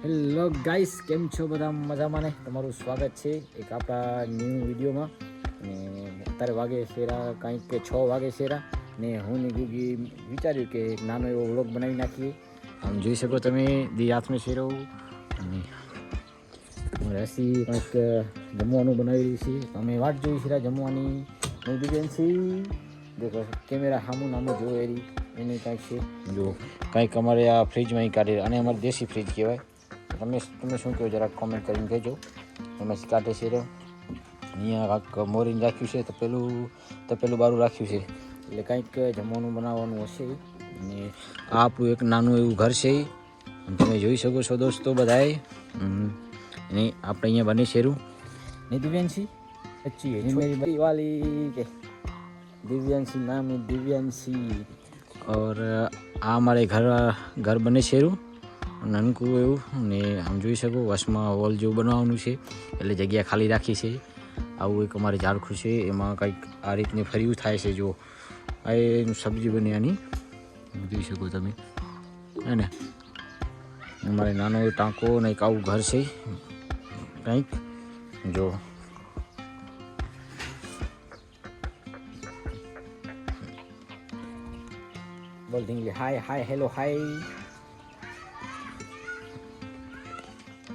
Hello guys, કેમ છો બધા? મજામાં ને? તમારું સ્વાગત છે એક આપણા ન્યૂ વિડીયોમાં. અને અત્યારે વાગે શેરા કંઈક કે 6 વાગે શેરા ને હું ને ગુગી વિચાર્યું કે એક નાનો એવો વ્લોગ બનાવી નાખીએ. આમ જોઈ શકો તમે દી હાથમાં શેરો અને રસી કંઈક જમવાનું બનાવી રહી છે. અમે વાટ જોઈ છે જમવાની. હું દિવ્યાંશી દેખો કેમેરા સામું નામું જોવે એની કાંઈક છે. જો કંઈક અમારે આ ફ્રીજમાં કાઢે અને અમારે દેશી ફ્રીજ કહેવાય. તમે શું કહો જરાક કોમેન્ટ કરીને કહેજો. એમાં કાઢે છે અહીંયા કાંઈક મોરીને રાખ્યું છે તપેલું બારું રાખ્યું છે એટલે કંઈક જમવાનું બનાવવાનું હશે. અને આ આપણું એક નાનું એવું ઘર છે. તમે જોઈ શકો છો દોસ્તો બધાએ. અને આપણે અહીંયા બને શેરું नहीं दिव्यांशी अच्छी है मेरी बड़ी वाली के दिव्यांशी नाम है दिव्यांशी. और આ અમારે ઘર બને શેરું નાનકું એવું. ને આમ જોઈ શકો વસમાં હોલ જેવું બનાવવાનું છે એટલે જગ્યા ખાલી રાખી છે. આવું એક અમારે ઝાડખું છે એમાં કંઈક આ રીતની ફર્યું થાય છે. જો આ એનું સબ્જી બને આની જોઈ શકો તમે હે ને. અમારે નાનો ટાંકો ને એક આવું ઘર છે કંઈક. જો બોલ ઢીંગલી હાય હાય હેલો હાય.